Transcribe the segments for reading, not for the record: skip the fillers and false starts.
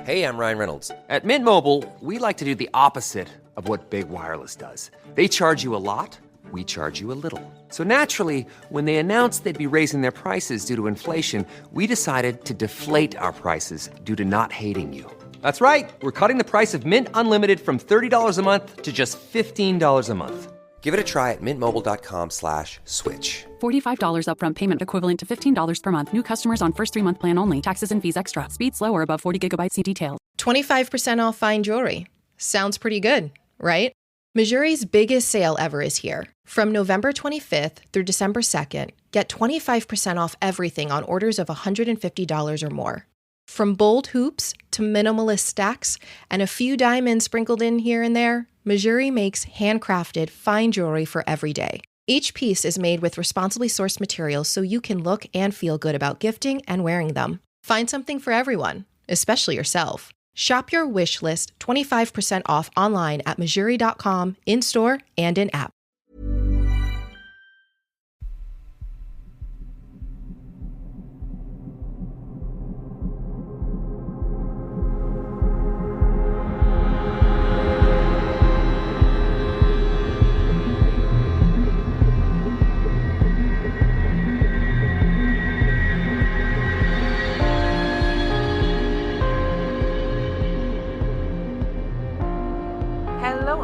Hey, I'm Ryan Reynolds. At Mint Mobile, we like to do the opposite of what Big Wireless does. They charge you a lot, we charge you a little. So naturally, when they announced they'd be raising their prices due to inflation, we decided to deflate our prices due to not hating you. That's right. We're cutting the price of Mint Unlimited from $30 a month to just $15 a month. Give it a try at mintmobile.com/switch. $45 upfront payment equivalent to $15 per month. New customers on first 3-month plan only. Taxes and fees extra. Speed slower above 40 gigabytes. See detail. 25% off fine jewelry. Sounds pretty good, right? Missouri's biggest sale ever is here. From November 25th through December 2nd, get 25% off everything on orders of $150 or more. From bold hoops to minimalist stacks and a few diamonds sprinkled in here and there, Missouri makes handcrafted fine jewelry for every day. Each piece is made with responsibly sourced materials so you can look and feel good about gifting and wearing them. Find something for everyone, especially yourself. Shop your wish list 25% off online at Missouri.com, in-store and in-app.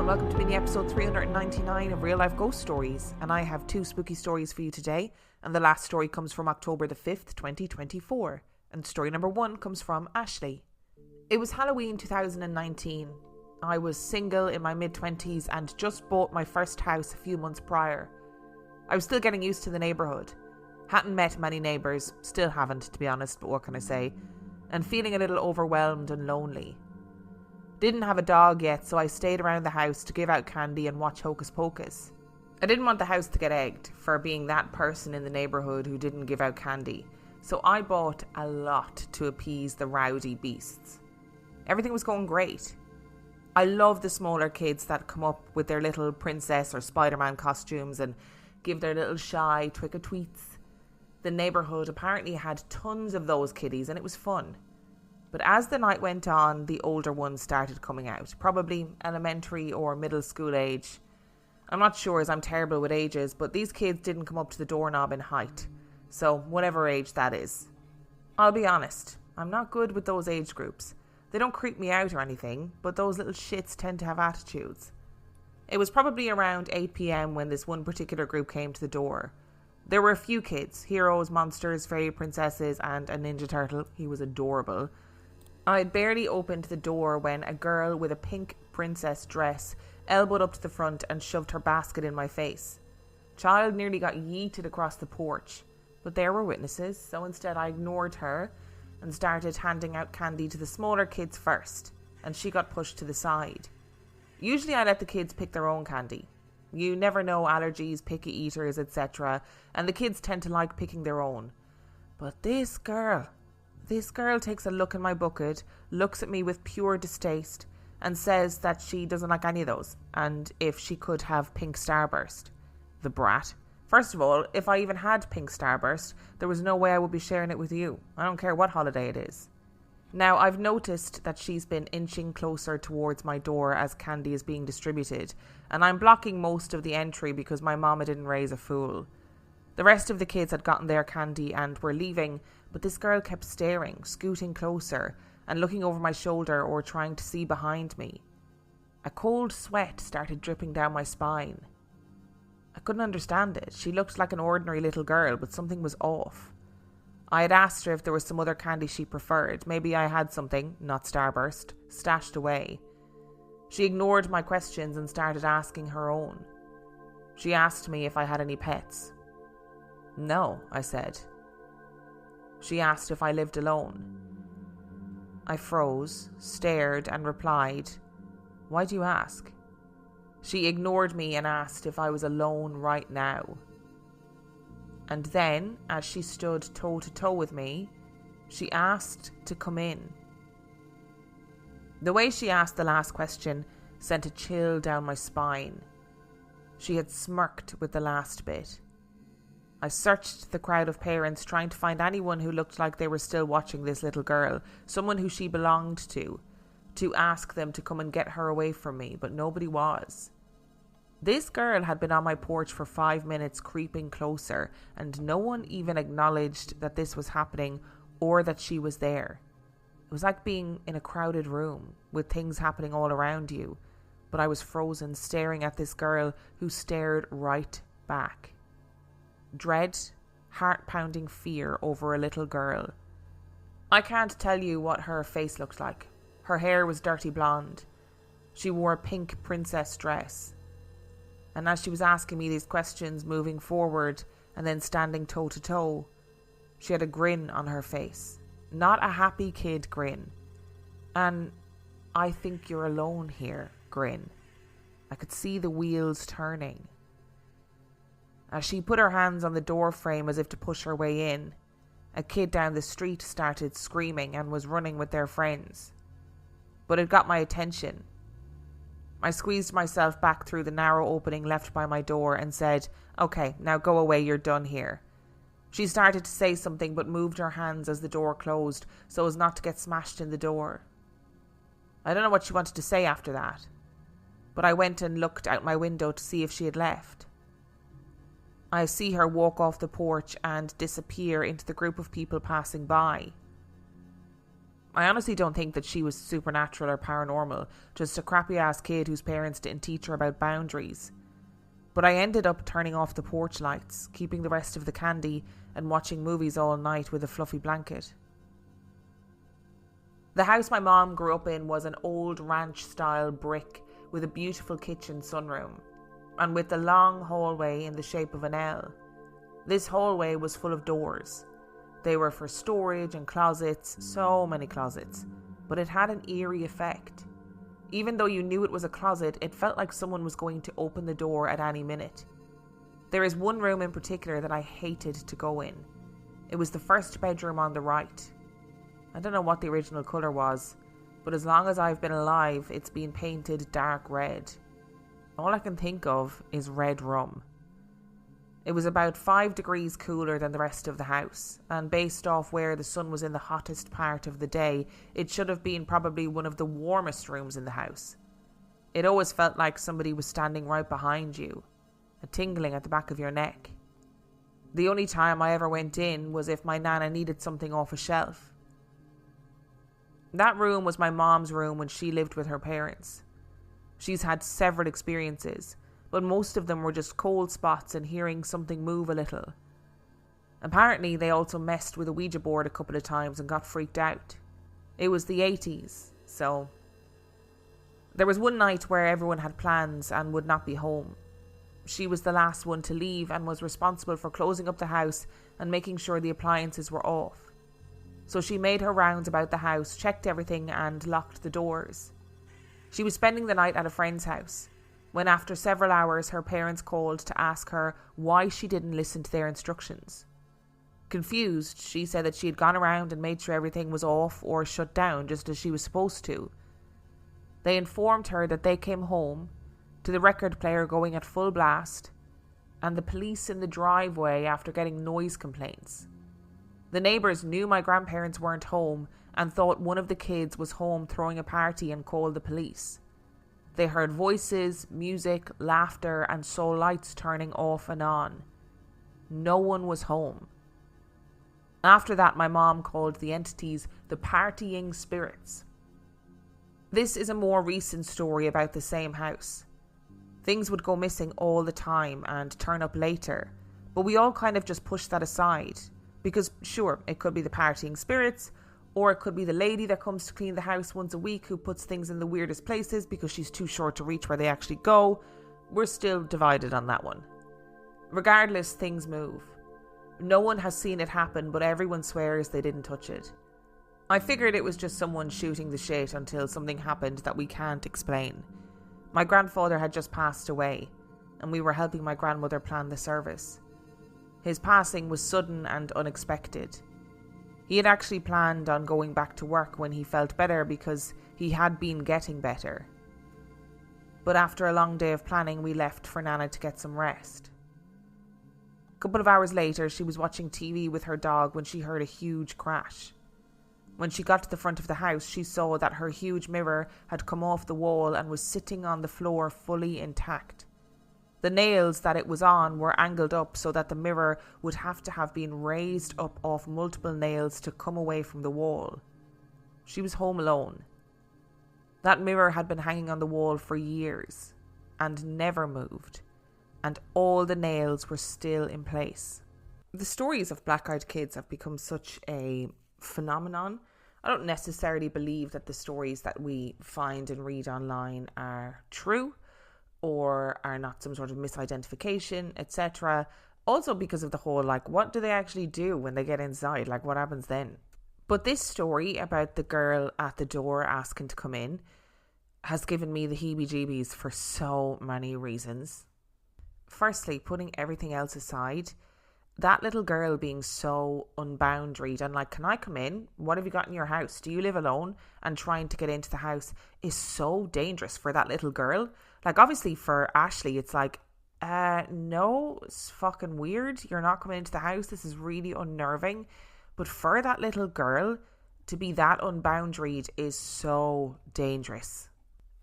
Welcome to mini episode 399 of Real Life Ghost Stories, and I have 2 spooky stories for you today, and the last story comes from October the 5th, 2024, and story number 1 comes from Ashley. It was Halloween 2019. I was single in my mid-20s and just bought my first house a few months prior. I was still getting used to the neighbourhood. Hadn't met many neighbours, still haven't to be honest, but what can I say, and feeling a little overwhelmed and lonely. Didn't have a dog yet, so I stayed around the house to give out candy and watch Hocus Pocus. I didn't want the house to get egged for being that person in the neighbourhood who didn't give out candy, so I bought a lot to appease the rowdy beasts. Everything was going great. I love the smaller kids that come up with their little princess or Spider-Man costumes and give their little shy twick-o-tweets. The neighbourhood apparently had tons of those kiddies and it was fun. But as the night went on, the older ones started coming out, probably elementary or middle school age. I'm not sure as I'm terrible with ages, but these kids didn't come up to the doorknob in height, so whatever age that is. I'll be honest, I'm not good with those age groups. They don't creep me out or anything, but those little shits tend to have attitudes. It was probably around 8 p.m. when this one particular group came to the door. There were a few kids, heroes, monsters, fairy princesses, and a ninja turtle. He was adorable. I'd barely opened the door when a girl with a pink princess dress elbowed up to the front and shoved her basket in my face. Child nearly got yeeted across the porch, but there were witnesses, so instead I ignored her and started handing out candy to the smaller kids first, and she got pushed to the side. Usually I let the kids pick their own candy. You never know, allergies, picky eaters, etc., and the kids tend to like picking their own. But this girl takes a look in my bucket, looks at me with pure distaste, and says that she doesn't like any of those, and if she could have pink starburst. The brat. First of all, if I even had pink starburst, there was no way I would be sharing it with you. I don't care what holiday it is. Now, I've noticed that she's been inching closer towards my door as candy is being distributed, and I'm blocking most of the entry because my mama didn't raise a fool. The rest of the kids had gotten their candy and were leaving, but this girl kept staring, scooting closer, and looking over my shoulder or trying to see behind me. A cold sweat started dripping down my spine. I couldn't understand it. She looked like an ordinary little girl, but something was off. I had asked her if there was some other candy she preferred. Maybe I had something, not Starburst, stashed away. She ignored my questions and started asking her own. She asked me if I had any pets. No, I said. She asked if I lived alone. I froze, stared, and replied, "Why do you ask?" She ignored me and asked if I was alone right now. And then, as she stood toe to toe with me, she asked to come in. The way she asked the last question sent a chill down my spine. She had smirked with the last bit. I searched the crowd of parents, trying to find anyone who looked like they were still watching this little girl, someone who she belonged to ask them to come and get her away from me, but nobody was. This girl had been on my porch for 5 minutes, creeping closer, and no one even acknowledged that this was happening or that she was there. It was like being in a crowded room with things happening all around you, but I was frozen, staring at this girl who stared right back. Dread, heart-pounding fear over a little girl. I can't tell you what her face looked like. Her hair was dirty blonde. She wore a pink princess dress. And as she was asking me these questions, moving forward and then standing toe to toe, she had a grin on her face. Not a happy kid grin. And "I think you're alone here" grin. I could see the wheels turning. As she put her hands on the door frame as if to push her way in, a kid down the street started screaming and was running with their friends. But it got my attention. I squeezed myself back through the narrow opening left by my door and said, "Okay, now go away, you're done here." She started to say something but moved her hands as the door closed so as not to get smashed in the door. I don't know what she wanted to say after that, but I went and looked out my window to see if she had left. I see her walk off the porch and disappear into the group of people passing by. I honestly don't think that she was supernatural or paranormal, just a crappy ass kid whose parents didn't teach her about boundaries. But I ended up turning off the porch lights, keeping the rest of the candy, and watching movies all night with a fluffy blanket. The house my mom grew up in was an old ranch-style brick with a beautiful kitchen sunroom, and with the long hallway in the shape of an L. This hallway was full of doors. They were for storage and closets, so many closets, but it had an eerie effect. Even though you knew it was a closet, it felt like someone was going to open the door at any minute. There is one room in particular that I hated to go in. It was the first bedroom on the right. I don't know what the original colour was, but as long as I've been alive, it's been painted dark red. All I can think of is red rum. It was about 5 degrees cooler than the rest of the house, and based off where the sun was in the hottest part of the day, it should have been probably one of the warmest rooms in the house. It always felt like somebody was standing right behind you, a tingling at the back of your neck. The only time I ever went in was if my nana needed something off a shelf. That room was my mom's room when she lived with her parents. She's had several experiences, but most of them were just cold spots and hearing something move a little. Apparently, they also messed with a Ouija board a couple of times and got freaked out. It was the 80s, so... There was one night where everyone had plans and would not be home. She was the last one to leave and was responsible for closing up the house and making sure the appliances were off. So she made her rounds about the house, checked everything and locked the doors. She was spending the night at a friend's house, when after several hours her parents called to ask her why she didn't listen to their instructions. Confused, she said that she had gone around and made sure everything was off or shut down just as she was supposed to. They informed her that they came home to the record player going at full blast and the police in the driveway after getting noise complaints. The neighbours knew my grandparents weren't home and thought one of the kids was home throwing a party and called the police. They heard voices, music, laughter, and saw lights turning off and on. No one was home. After that, my mom called the entities the partying spirits. This is a more recent story about the same house. Things would go missing all the time and turn up later, but we all kind of just pushed that aside, because sure, it could be the partying spirits, or it could be the lady that comes to clean the house once a week who puts things in the weirdest places because she's too short to reach where they actually go. We're still divided on that one. Regardless, things move. No one has seen it happen, but everyone swears they didn't touch it. I figured it was just someone shooting the shit until something happened that we can't explain. My grandfather had just passed away, and we were helping my grandmother plan the service. His passing was sudden and unexpected. He had actually planned on going back to work when he felt better because he had been getting better. But after a long day of planning, we left for Nana to get some rest. couple of hours later, she was watching TV with her dog when she heard a huge crash. When she got to the front of the house, she saw that her huge mirror had come off the wall and was sitting on the floor fully intact. The nails that it was on were angled up so that the mirror would have to have been raised up off multiple nails to come away from the wall. She was home alone. That mirror had been hanging on the wall for years and never moved, and all the nails were still in place. The stories of black-eyed kids have become such a phenomenon. I don't necessarily believe that the stories that we find and read online are true or are not some sort of misidentification, etc. Also because of the whole, like, what do they actually do when they get inside? Like, what happens then? But this story about the girl at the door asking to come in has given me the heebie-jeebies for so many reasons. Firstly, putting everything else aside, that little girl being so unboundaried and like, can I come in? What have you got in your house? Do you live alone? And trying to get into the house is so dangerous for that little girl. Like, obviously for Ashley, it's like, no, it's fucking weird. You're not coming into the house. This is really unnerving. But for that little girl to be that unboundaried is so dangerous.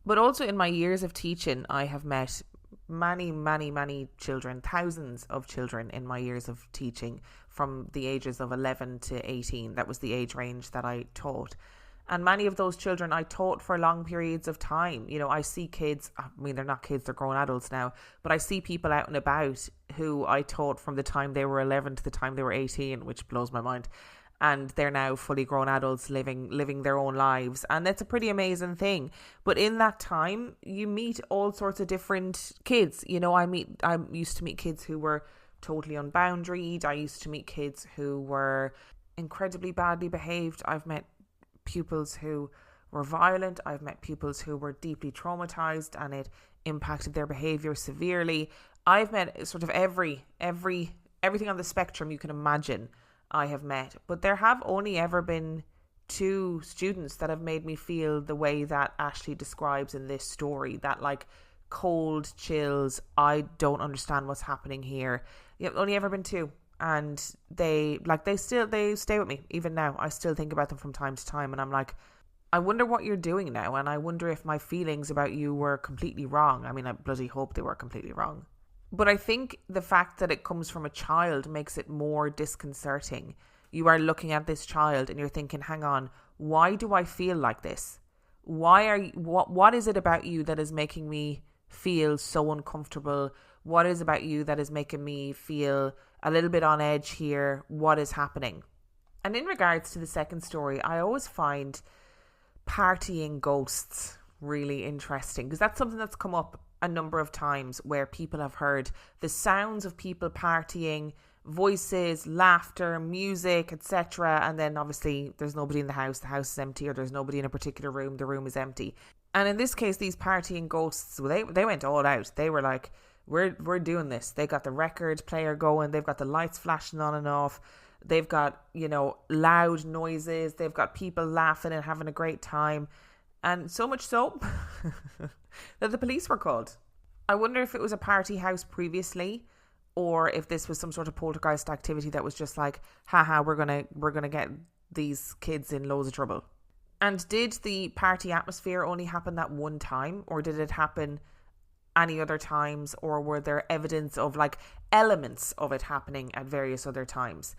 But also in my years of teaching, I have met many children, thousands of children in my years of teaching from the ages of 11 to 18. That was the age range that I taught. And many of those children I taught for long periods of time. You know, I see kids, I mean, they're not kids, they're grown adults now, but I see people out and about who I taught from the time they were 11 to the time they were 18, which blows my mind. And they're now fully grown adults living their own lives. And that's a pretty amazing thing. But in that time, you meet all sorts of different kids. You know, I used to meet kids who were totally unboundaried. I used to meet kids who were incredibly badly behaved. I've met pupils who were violent. I've met pupils who were deeply traumatized and it impacted their behavior severely. I've met sort of everything on the spectrum you can imagine I have met, but there have only ever been 2 students that have made me feel the way that Ashley describes in this story, that like cold chills, I don't understand what's happening here. Only ever been 2, and they stay with me even now. I still think about them from time to time, and I'm like, I wonder what you're doing now, and I wonder if my feelings about you were completely wrong. I mean, I bloody hope they were completely wrong. But I think the fact that it comes from a child makes it more disconcerting. You are looking at this child and you're thinking, hang on, why do I feel like this? What is it about you that is making me feel so uncomfortable? What is about you that is making me feel a little bit on edge here? What is happening? And in regards to the second story, I always find partying ghosts really interesting, because that's something that's come up a number of times where people have heard the sounds of people partying, voices, laughter, music, etc. And then obviously there's nobody in the house is empty, or there's nobody in a particular room, the room is empty. And in this case, these partying ghosts, they went all out. They were like, we're doing this. They got the record player going, they've got the lights flashing on and off, they've got, you know, loud noises, they've got people laughing and having a great time. And so much so that the police were called. I wonder if it was a party house previously, or if this was some sort of poltergeist activity that was just like, haha, we're gonna get these kids in loads of trouble. And did the party atmosphere only happen that one time, or did it happen any other times, or were there evidence of like elements of it happening at various other times?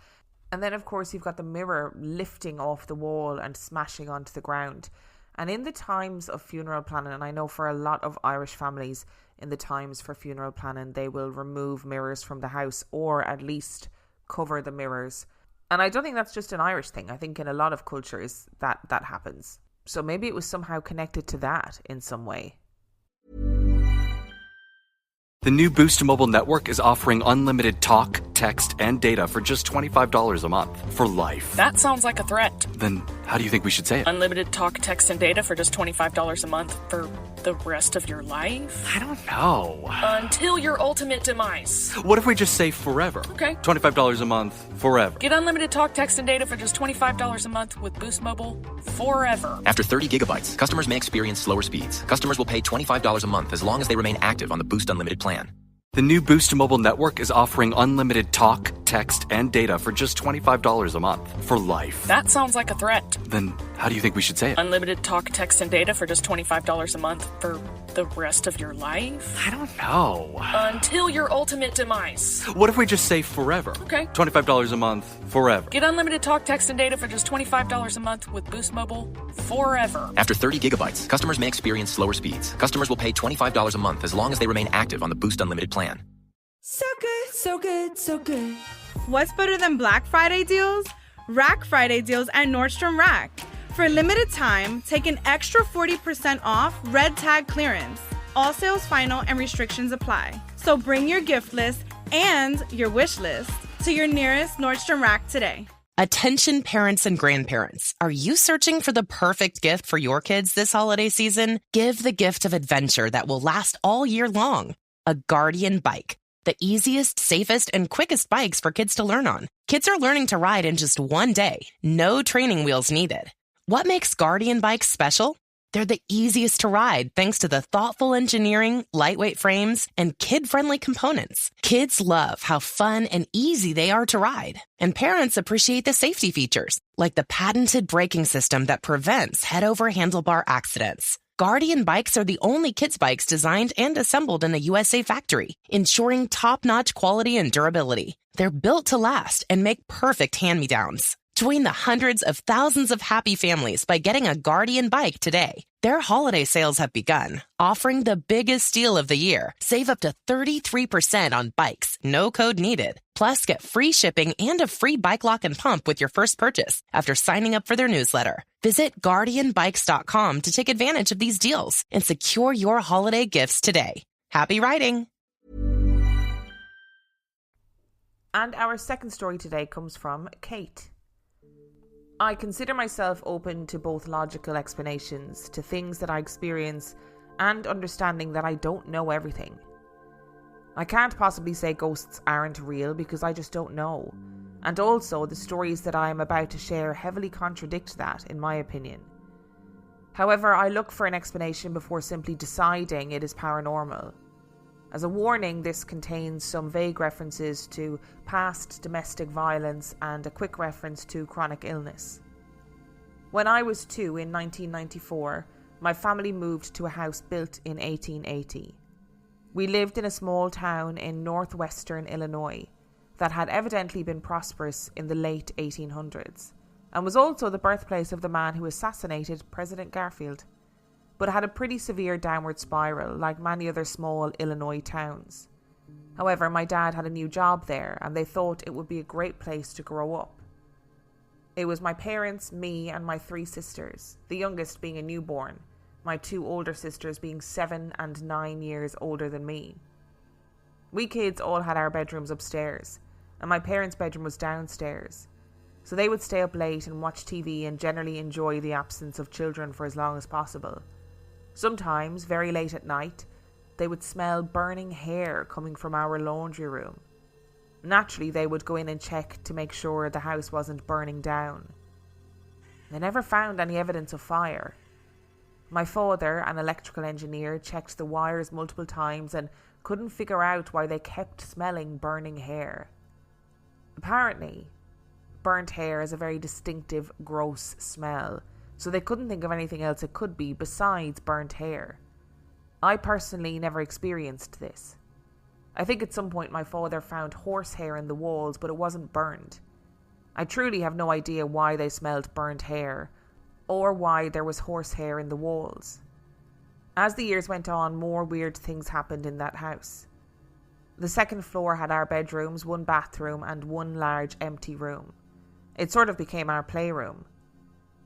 And then of course you've got the mirror lifting off the wall and smashing onto the ground. And in the times of funeral planning, and I know for a lot of Irish families, in the times for funeral planning, they will remove mirrors from the house, or at least cover the mirrors. And I don't think that's just an Irish thing. I think in a lot of cultures that happens. So maybe it was somehow connected to that in some way. The new Boost Mobile network is offering unlimited talk, text, and data for just $25 a month for life. That sounds like a threat. Then how do you think we should say it? Unlimited talk, text, and data for just $25 a month for the rest of your life? I don't know. Until your ultimate demise. What if we just say forever? Okay. $25 a month, forever. Get unlimited talk, text, and data for just $25 a month with Boost Mobile forever. After 30 gigabytes, customers may experience slower speeds. Customers will pay $25 a month as long as they remain active on the Boost Unlimited plan. The new Boost Mobile network is offering unlimited talk, text, and data for just $25 a month for life. That sounds like a threat. Then how do you think we should say it? Unlimited talk, text, and data for just $25 a month for the rest of your life? I don't know. Until your ultimate demise. What if we just say forever? Okay. $25 a month, forever. Get unlimited talk, text, and data for just $25 a month with Boost Mobile forever. After 30 gigabytes, customers may experience slower speeds. Customers will pay $25 a month as long as they remain active on the Boost Unlimited plan. So good, so good, so good. What's better than Black Friday deals? Rack Friday deals at Nordstrom Rack. For a limited time, take an extra 40% off red tag clearance. All sales final and restrictions apply. So bring your gift list and your wish list to your nearest Nordstrom Rack today. Attention parents and grandparents. Are you searching for the perfect gift for your kids this holiday season? Give the gift of adventure that will last all year long. A Guardian bike. The easiest, safest, and quickest bikes for kids to learn on. Kids are learning to ride in just one day. No training wheels needed. What makes Guardian bikes special? They're the easiest to ride thanks to the thoughtful engineering, lightweight frames, and kid-friendly components. Kids love how fun and easy they are to ride. And parents appreciate the safety features, like the patented braking system that prevents head-over handlebar accidents. Guardian bikes are the only kids' bikes designed and assembled in a USA factory, ensuring top-notch quality and durability. They're built to last and make perfect hand-me-downs. Join the hundreds of thousands of happy families by getting a Guardian bike today. Their holiday sales have begun, offering the biggest deal of the year. Save up to 33% on bikes, no code needed. Plus, get free shipping and a free bike lock and pump with your first purchase after signing up for their newsletter. Visit GuardianBikes.com to take advantage of these deals and secure your holiday gifts today. Happy riding! And our second story today comes from Cait. I consider myself open to both logical explanations to things that I experience and understanding that I don't know everything. I can't possibly say ghosts aren't real because I just don't know. And also, the stories that I am about to share heavily contradict that, in my opinion. However, I look for an explanation before simply deciding it is paranormal. As a warning, this contains some vague references to past domestic violence and a quick reference to chronic illness. When I was 2 in 1994, my family moved to a house built in 1880. We lived in a small town in northwestern Illinois that had evidently been prosperous in the late 1800s and was also the birthplace of the man who assassinated President Garfield, but had a pretty severe downward spiral like many other small Illinois towns. However, my dad had a new job there and they thought it would be a great place to grow up. It was my parents, me and my 3 sisters, the youngest being a newborn, my 2 older sisters being 7 and 9 years older than me. We kids all had our bedrooms upstairs and my parents' bedroom was downstairs, so they would stay up late and watch TV and generally enjoy the absence of children for as long as possible. Sometimes, very late at night, they would smell burning hair coming from our laundry room. Naturally, they would go in and check to make sure the house wasn't burning down. They never found any evidence of fire. My father, an electrical engineer, checked the wires multiple times and couldn't figure out why they kept smelling burning hair. Apparently, burnt hair is a very distinctive, gross smell, so they couldn't think of anything else it could be besides burnt hair. I personally never experienced this. I think at some point my father found horsehair in the walls, but it wasn't burned. I truly have no idea why they smelled burnt hair, or why there was horsehair in the walls. As the years went on, more weird things happened in that house. The second floor had our bedrooms, 1 bathroom, and 1 large empty room. It sort of became our playroom.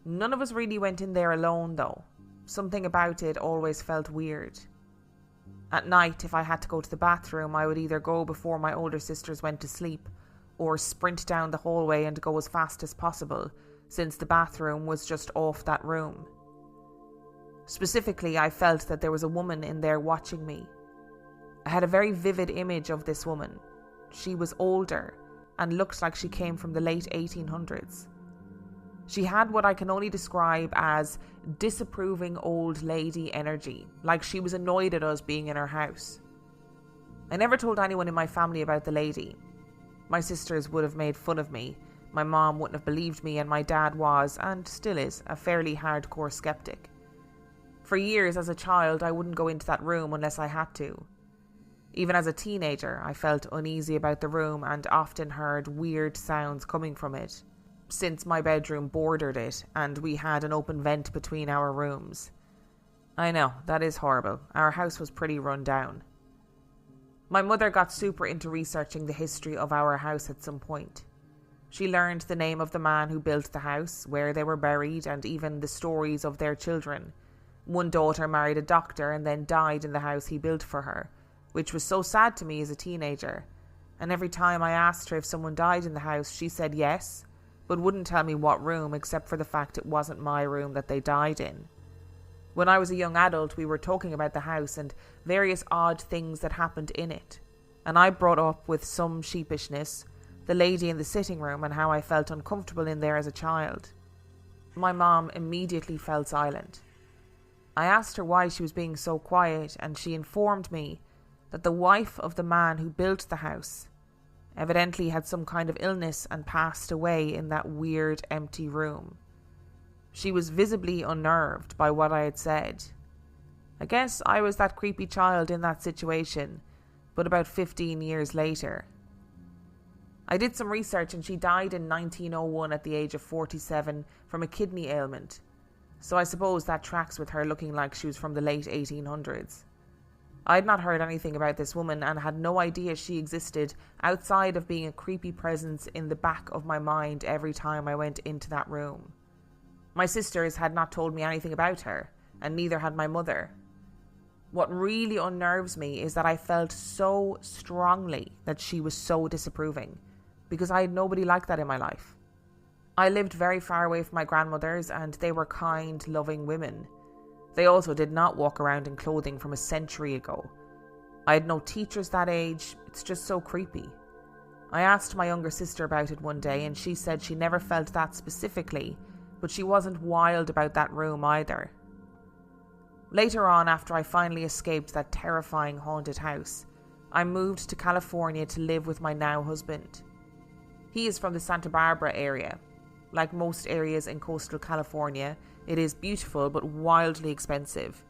None of us really went in there alone though. Something about it always felt weird. At night, if I had to go to the bathroom, I would either go before my older sisters went to sleep, or sprint down the hallway and go as fast as possible, since the bathroom was just off that room. Specifically, I felt that there was a woman in there watching me. I had a very vivid image of this woman. She was older, and looked like she came from the late 1800s. She had what I can only describe as disapproving old lady energy, like she was annoyed at us being in her house. I never told anyone in my family about the lady. My sisters would have made fun of me, my mom wouldn't have believed me, and my dad was, and still is, a fairly hardcore skeptic. For years as a child, I wouldn't go into that room unless I had to. Even as a teenager, I felt uneasy about the room and often heard weird sounds coming from it, since my bedroom bordered it and we had an open vent between our rooms. I know, that is horrible. Our house was pretty run down. My mother got super into researching the history of our house at some point. She learned the name of the man who built the house, where they were buried, and even the stories of their children. One daughter married a doctor and then died in the house he built for her, which was so sad to me as a teenager. And every time I asked her if someone died in the house, she said yes, but wouldn't tell me what room, except for the fact it wasn't my room that they died in. When I was a young adult, we were talking about the house and various odd things that happened in it, and I brought up with some sheepishness the lady in the sitting room and how I felt uncomfortable in there as a child. My mom immediately fell silent. I asked her why she was being so quiet, and she informed me that the wife of the man who built the house evidently had some kind of illness and passed away in that weird empty room. She was visibly unnerved by what I had said. I guess I was that creepy child in that situation, but about 15 years later. I did some research and she died in 1901 at the age of 47 from a kidney ailment, so I suppose that tracks with her looking like she was from the late 1800s. I had not heard anything about this woman and had no idea she existed outside of being a creepy presence in the back of my mind every time I went into that room. My sisters had not told me anything about her, and neither had my mother. What really unnerves me is that I felt so strongly that she was so disapproving, because I had nobody like that in my life. I lived very far away from my grandmothers, and they were kind, loving women. They also did not walk around in clothing from a century ago. I had no teachers that age. It's just so creepy. I asked my younger sister about it one day, and she said she never felt that specifically, but she wasn't wild about that room either. Later on, after I finally escaped that terrifying haunted house, I moved to California to live with my now husband. He is from the Santa Barbara area. Like most areas in coastal California, it is beautiful but wildly expensive.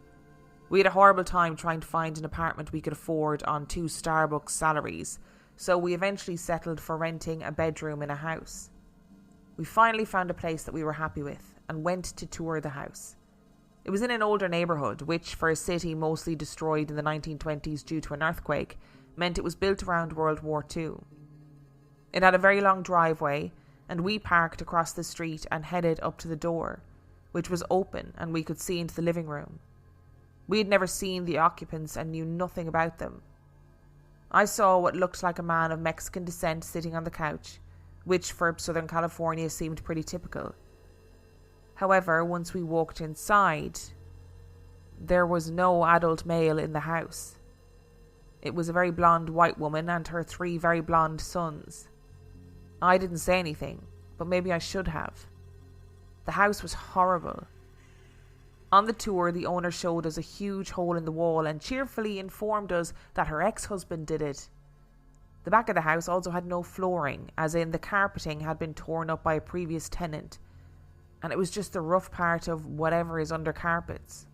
We had a horrible time trying to find an apartment we could afford on 2 Starbucks salaries, so we eventually settled for renting a bedroom in a house. We finally found a place that we were happy with and went to tour the house. It was in an older neighbourhood, which for a city mostly destroyed in the 1920s due to an earthquake, meant it was built around World War II. It had a very long driveway, and we parked across the street and headed up to the door, which was open and we could see into the living room. We had never seen the occupants and knew nothing about them. I saw what looked like a man of Mexican descent sitting on the couch, which for Southern California seemed pretty typical. However, once we walked inside, there was no adult male in the house. It was a very blonde white woman and her 3 very blonde sons. I didn't say anything, but maybe I should have. The house was horrible. On the tour, the owner showed us a huge hole in the wall and cheerfully informed us that her ex-husband did it. The back of the house also had no flooring, as in the carpeting had been torn up by a previous tenant, and it was just the rough part of whatever is under carpets.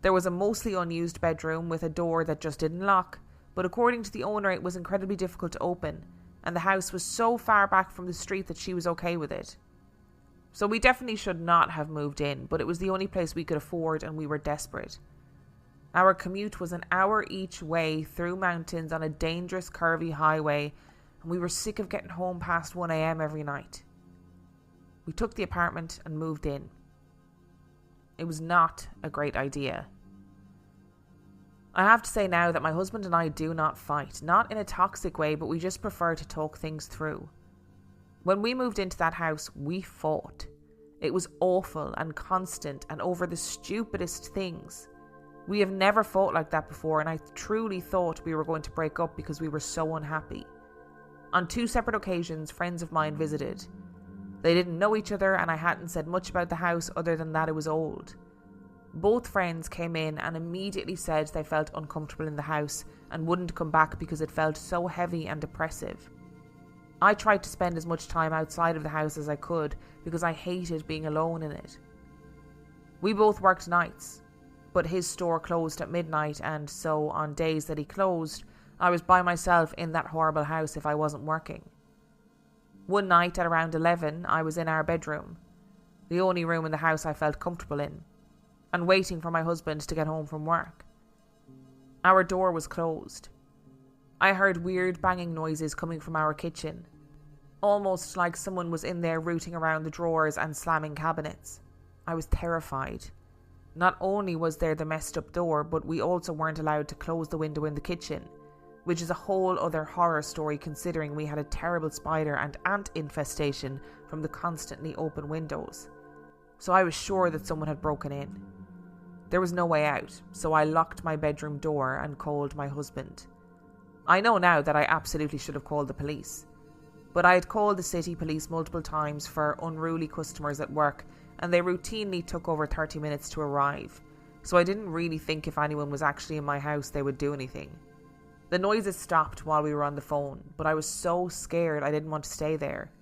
There was a mostly unused bedroom with a door that just didn't lock, but according to the owner it was incredibly difficult to open, and the house was so far back from the street that she was okay with it. So we definitely should not have moved in, but it was the only place we could afford and we were desperate. Our commute was an hour each way through mountains on a dangerous curvy highway, and we were sick of getting home past 1 a.m. every night. We took the apartment and moved in. It was not a great idea. I have to say now that my husband and I do not fight, not in a toxic way, but we just prefer to talk things through. When we moved into that house, we fought. It was awful and constant and over the stupidest things. We have never fought like that before, and I truly thought we were going to break up because we were so unhappy. On 2 separate occasions, friends of mine visited. They didn't know each other, and I hadn't said much about the house other than that it was old. Both friends came in and immediately said they felt uncomfortable in the house and wouldn't come back because it felt so heavy and oppressive. I tried to spend as much time outside of the house as I could because I hated being alone in it. We both worked nights, but his store closed at midnight, and so on days that he closed, I was by myself in that horrible house if I wasn't working. One night at around 11, I was in our bedroom, the only room in the house I felt comfortable in, and waiting for my husband to get home from work. Our door was closed. I heard weird banging noises coming from our kitchen, almost like someone was in there rooting around the drawers and slamming cabinets. I was terrified. Not only was there the messed up door, but we also weren't allowed to close the window in the kitchen, which is a whole other horror story considering we had a terrible spider and ant infestation from the constantly open windows. So I was sure that someone had broken in. There was no way out, so I locked my bedroom door and called my husband. I know now that I absolutely should have called the police, but I had called the city police multiple times for unruly customers at work, and they routinely took over 30 minutes to arrive, so I didn't really think if anyone was actually in my house they would do anything. The noises stopped while we were on the phone, but I was so scared I didn't want to stay there.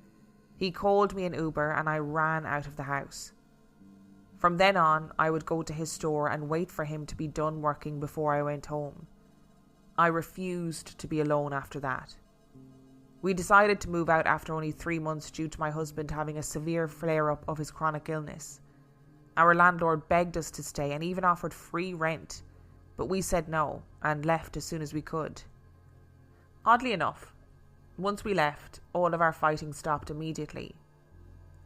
He called me an Uber and I ran out of the house. From then on, I would go to his store and wait for him to be done working before I went home. I refused to be alone after that. We decided to move out after only 3 months due to my husband having a severe flare-up of his chronic illness. Our landlord begged us to stay and even offered free rent, but we said no and left as soon as we could. Oddly enough, once we left, all of our fighting stopped immediately.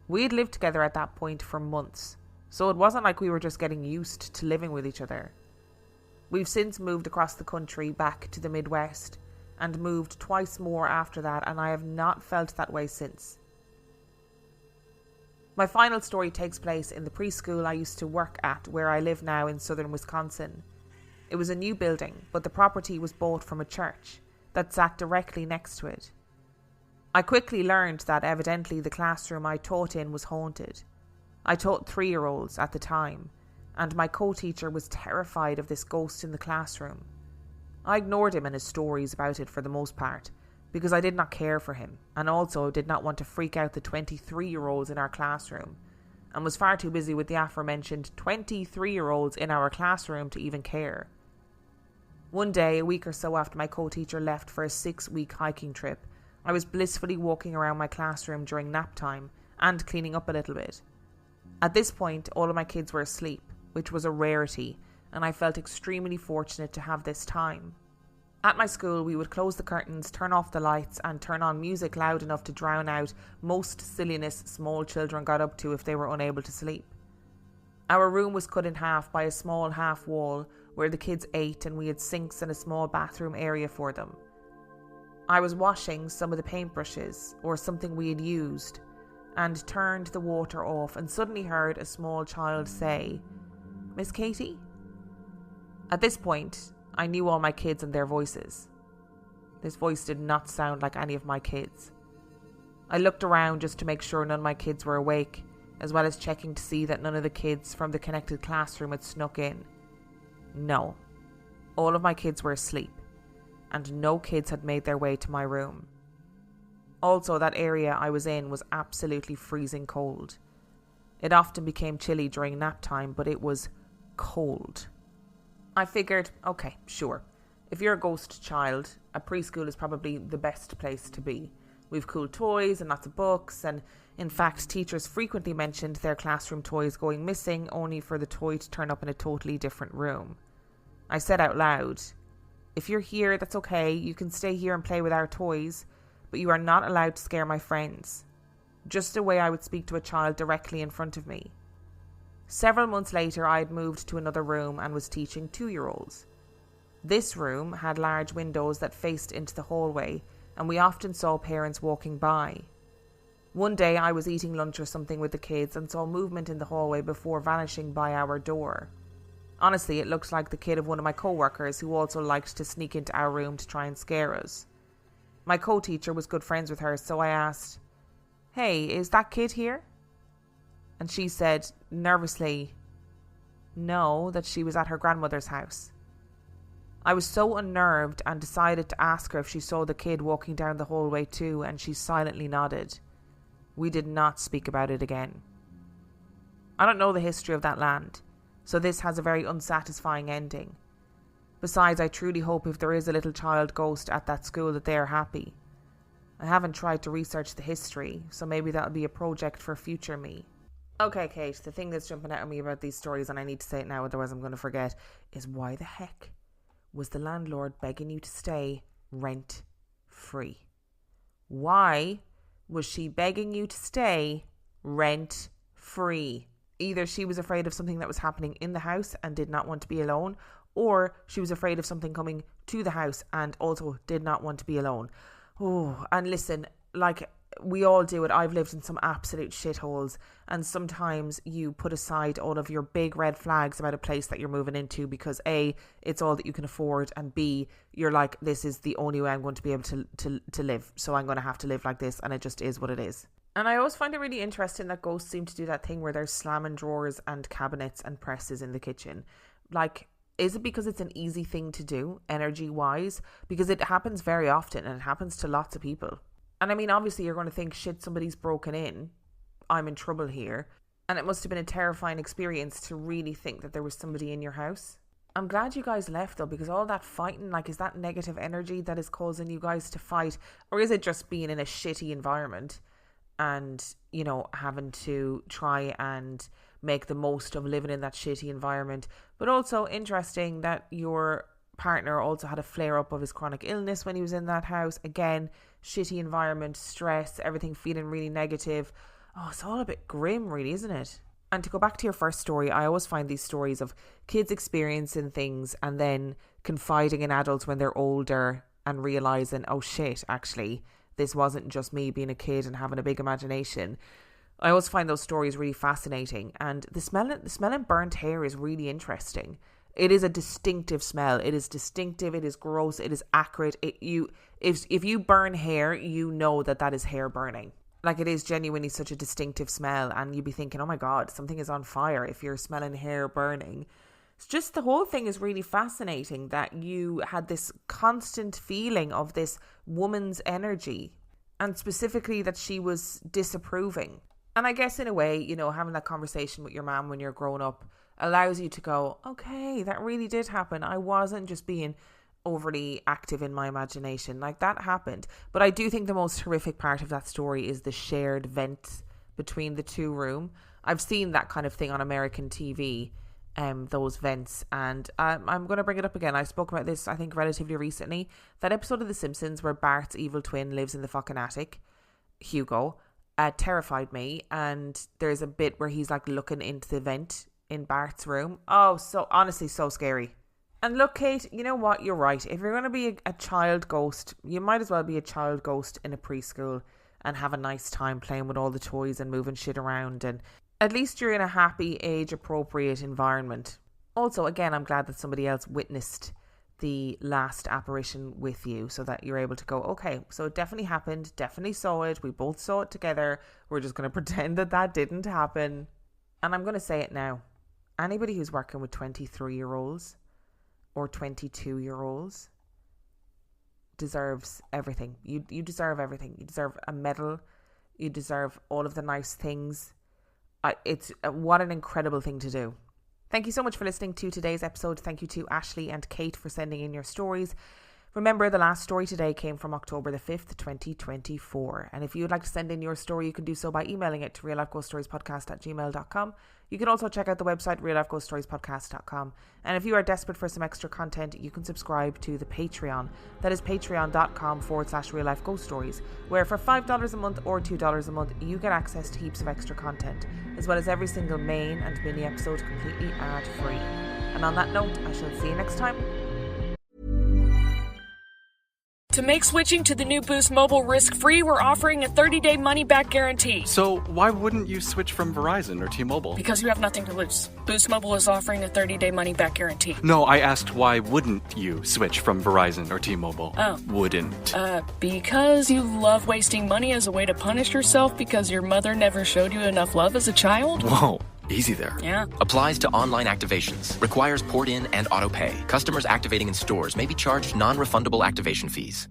We had lived together at that point for months, so it wasn't like we were just getting used to living with each other. We've since moved across the country back to the Midwest and moved twice more after that, and I have not felt that way since. My final story takes place in the preschool I used to work at where I live now in southern Wisconsin. It was a new building, but the property was bought from a church that sat directly next to it. I quickly learned that evidently the classroom I taught in was haunted. I taught 3-year-olds at the time, and my co-teacher was terrified of this ghost in the classroom. I ignored him and his stories about it for the most part, because I did not care for him, and also did not want to freak out the 23-year-olds in our classroom, and was far too busy with the aforementioned 23-year-olds in our classroom to even care. One day, a week or so after my co-teacher left for a 6-week hiking trip, I was blissfully walking around my classroom during nap time and cleaning up a little bit. At this point, all of my kids were asleep, which was a rarity, and I felt extremely fortunate to have this time. At my school, we would close the curtains, turn off the lights, and turn on music loud enough to drown out most silliness small children got up to if they were unable to sleep. Our room was cut in half by a small half wall where the kids ate, and we had sinks and a small bathroom area for them. I was washing some of the paintbrushes, or something we had used, and turned the water off and suddenly heard a small child say, "Miss Katie?" At this point, I knew all my kids and their voices. This voice did not sound like any of my kids. I looked around just to make sure none of my kids were awake, as well as checking to see that none of the kids from the connected classroom had snuck in. No, all of my kids were asleep, and no kids had made their way to my room. Also, that area I was in was absolutely freezing cold. It often became chilly during nap time, but it was cold. I figured, okay, sure. If you're a ghost child, a preschool is probably the best place to be. We've cool toys and lots of books, and in fact, teachers frequently mentioned their classroom toys going missing only for the toy to turn up in a totally different room. I said out loud, "If you're here, that's okay. You can stay here and play with our toys, but you are not allowed to scare my friends." Just the way I would speak to a child directly in front of me. Several months later, I had moved to another room and was teaching 2-year-olds. This room had large windows that faced into the hallway, and we often saw parents walking by. One day, I was eating lunch or something with the kids and saw movement in the hallway before vanishing by our door. Honestly, it looked like the kid of one of my co-workers who also liked to sneak into our room to try and scare us. My co-teacher was good friends with her, so I asked, "Hey, is that kid here?" And she said, nervously, know that she was at her grandmother's house. I was so unnerved and decided to ask her if she saw the kid walking down the hallway too, and she silently nodded. We did not speak about it again. I don't know the history of that land, so this has a very unsatisfying ending. Besides, I truly hope if there is a little child ghost at that school that they are happy. I haven't tried to research the history, so maybe that'll be a project for future me. Okay, Kate, the thing that's jumping out at me about these stories, and I need to say it now, otherwise I'm going to forget, is why the heck was the landlord begging you to stay rent-free? Why was she begging you to stay rent-free? Either she was afraid of something that was happening in the house and did not want to be alone, or she was afraid of something coming to the house and also did not want to be alone. Oh, and listen, like, we all do it. I've lived in some absolute shitholes, and sometimes you put aside all of your big red flags about a place that you're moving into because A, it's all that you can afford, and B, you're like, this is the only way I'm going to be able to live, so I'm going to have to live like this, and it just is what it is. And I always find it really interesting that ghosts seem to do that thing where they're slamming drawers and cabinets and presses in the kitchen. Like, is it because it's an easy thing to do, energy-wise? Because it happens very often, and it happens to lots of people. And I mean, obviously you're going to think, shit, somebody's broken in. I'm in trouble here. And it must have been a terrifying experience to really think that there was somebody in your house. I'm glad you guys left though, because all that fighting, like, is that negative energy that is causing you guys to fight? Or is it just being in a shitty environment and, you know, having to try and make the most of living in that shitty environment? But also interesting that your partner also had a flare up of his chronic illness when he was in that house. Again, shitty environment, stress, everything feeling really negative. Oh, it's all a bit grim, really, isn't it? And to go back to your first story, I always find these stories of kids experiencing things and then confiding in adults when they're older and realising, oh shit, actually, this wasn't just me being a kid and having a big imagination. I always find those stories really fascinating. And the smelling burnt hair is really interesting. It is a distinctive smell. It is distinctive. It is gross. It is acrid. If you burn hair, you know that is hair burning. Like, it is genuinely such a distinctive smell, and you'd be thinking, oh my God, something is on fire if you're smelling hair burning. It's just, the whole thing is really fascinating that you had this constant feeling of this woman's energy, and specifically that she was disapproving. And I guess in a way, you know, having that conversation with your mum when you're grown up allows you to go, okay, that really did happen. I wasn't just being overly active in my imagination. Like, that happened. But I do think the most horrific part of that story is the shared vent between the two room. I've seen that kind of thing on American TV, those vents, and I'm going to bring it up again. I spoke about this, I think, relatively recently. That episode of The Simpsons where Bart's evil twin lives in the fucking attic, Hugo, terrified me. And there's a bit where he's like looking into the vent in Bart's room. Oh, so honestly, so scary. And look, Kate, you know what? You're right. If you're going to be a child ghost, you might as well be a child ghost in a preschool and have a nice time playing with all the toys and moving shit around. And at least you're in a happy, age-appropriate environment. Also, again, I'm glad that somebody else witnessed the last apparition with you so that you're able to go, okay, so it definitely happened, definitely saw it, we both saw it together, we're just going to pretend that didn't happen. And I'm going to say it now. Anybody who's working with 23-year-olds or 22-year-olds deserves everything. You deserve everything. You deserve a medal. You deserve all of the nice things. It's what an incredible thing to do. Thank you so much for listening to today's episode. Thank you to Ashley and Cait for sending in your stories. Remember, the last story today came from October the 5th, 2024. And if you would like to send in your story, you can do so by emailing it to reallifeghoststoriespodcast@gmail.com. You can also check out the website, reallifeghoststoriespodcast.com. And if you are desperate for some extra content, you can subscribe to the Patreon. That is patreon.com/reallifeghoststories, where for $5 a month or $2 a month, you get access to heaps of extra content, as well as every single main and mini episode completely ad-free. And on that note, I shall see you next time. To make switching to the new Boost Mobile risk-free, we're offering a 30-day money-back guarantee. So why wouldn't you switch from Verizon or T-Mobile? Because you have nothing to lose. Boost Mobile is offering a 30-day money-back guarantee. No, I asked why wouldn't you switch from Verizon or T-Mobile? Oh. Wouldn't. Because you love wasting money as a way to punish yourself because your mother never showed you enough love as a child? Whoa. Easy there. Yeah. Applies to online activations. Requires port in and auto pay. Customers activating in stores may be charged non-refundable activation fees.